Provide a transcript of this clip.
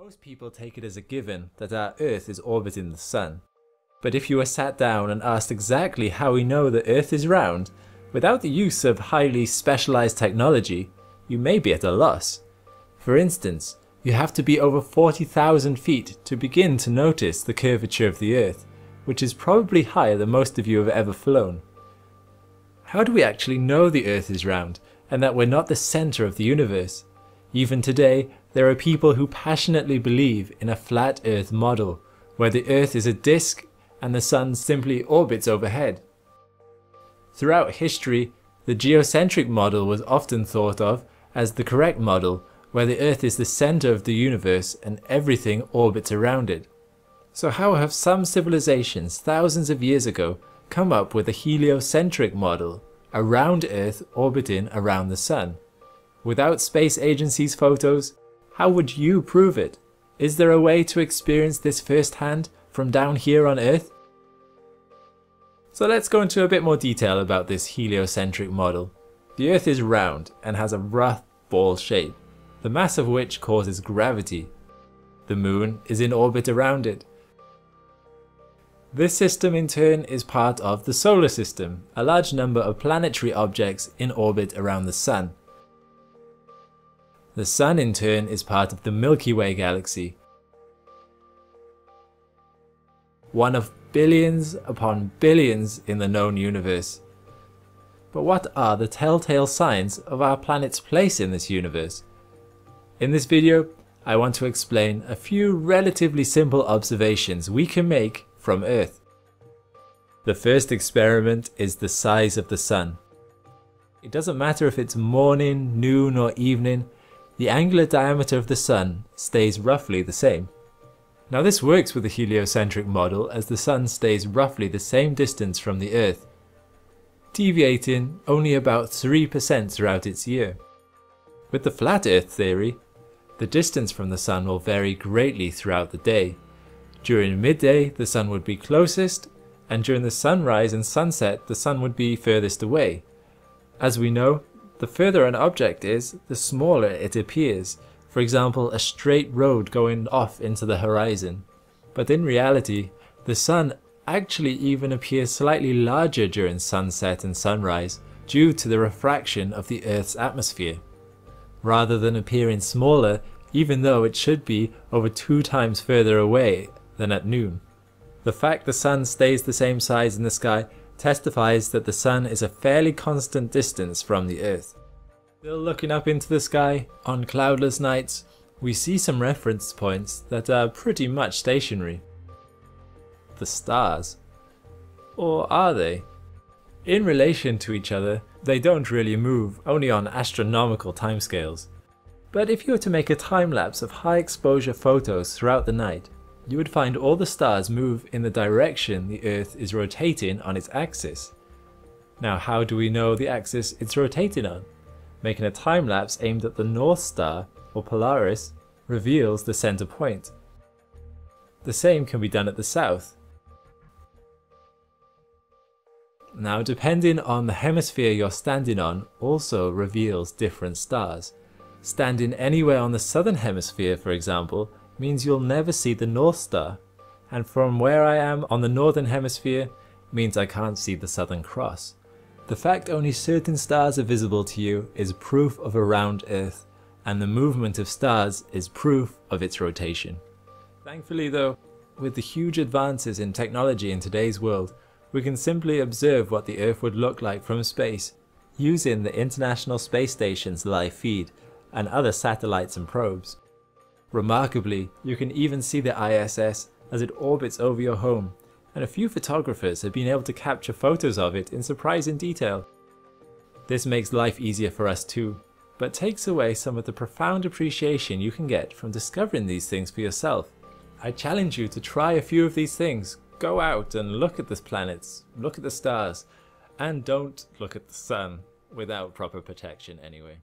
Most people take it as a given that our Earth is orbiting the Sun. But if you were sat down and asked exactly how we know the Earth is round, without the use of highly specialized technology, you may be at a loss. For instance, you have to be over 40,000 feet to begin to notice the curvature of the Earth, which is probably higher than most of you have ever flown. How do we actually know the Earth is round, and that we're not the center of the universe? Even today, there are people who passionately believe in a flat Earth model, where the Earth is a disk and the Sun simply orbits overhead. Throughout history, the geocentric model was often thought of as the correct model, where the Earth is the center of the universe and everything orbits around it. So how have some civilizations thousands of years ago come up with a heliocentric model, a round Earth orbiting around the Sun? Without space agencies' photos, how would you prove it? Is there a way to experience this firsthand from down here on Earth? So let's go into a bit more detail about this heliocentric model. The Earth is round and has a rough ball shape, the mass of which causes gravity. The Moon is in orbit around it. This system in turn is part of the solar system, a large number of planetary objects in orbit around the Sun. The Sun in turn is part of the Milky Way galaxy, one of billions upon billions in the known universe. But what are the telltale signs of our planet's place in this universe? In this video, I want to explain a few relatively simple observations we can make from Earth. The first experiment is the size of the Sun. It doesn't matter if it's morning, noon or evening, the angular diameter of the Sun stays roughly the same. Now this works with the heliocentric model, as the Sun stays roughly the same distance from the Earth, deviating only about 3% throughout its year. With the flat Earth theory, the distance from the Sun will vary greatly throughout the day. During midday the Sun would be closest, and during the sunrise and sunset the Sun would be furthest away. As we know, the further an object is, the smaller it appears, for example a straight road going off into the horizon. But in reality, the Sun actually even appears slightly larger during sunset and sunrise due to the refraction of the Earth's atmosphere, rather than appearing smaller, even though it should be over 2 times further away than at noon. The fact the Sun stays the same size in the sky testifies that the Sun is a fairly constant distance from the Earth. Still looking up into the sky, on cloudless nights, we see some reference points that are pretty much stationary. The stars. Or are they? In relation to each other, they don't really move, only on astronomical timescales. But if you were to make a time-lapse of high exposure photos throughout the night, you would find all the stars move in the direction the Earth is rotating on its axis. Now how do we know the axis it's rotating on? Making a time-lapse aimed at the North Star, or Polaris, reveals the center point. The same can be done at the South. Now depending on the hemisphere you're standing on also reveals different stars. Standing anywhere on the southern hemisphere, for example, means you'll never see the North Star, and from where I am on the northern hemisphere means I can't see the Southern Cross. The fact only certain stars are visible to you is proof of a round Earth, and the movement of stars is proof of its rotation. Thankfully though, with the huge advances in technology in today's world, we can simply observe what the Earth would look like from space using the International Space Station's live feed and other satellites and probes. Remarkably, you can even see the ISS as it orbits over your home, and a few photographers have been able to capture photos of it in surprising detail. This makes life easier for us too, but takes away some of the profound appreciation you can get from discovering these things for yourself. I challenge you to try a few of these things. Go out and look at the planets, look at the stars, and don't look at the Sun, without proper protection anyway.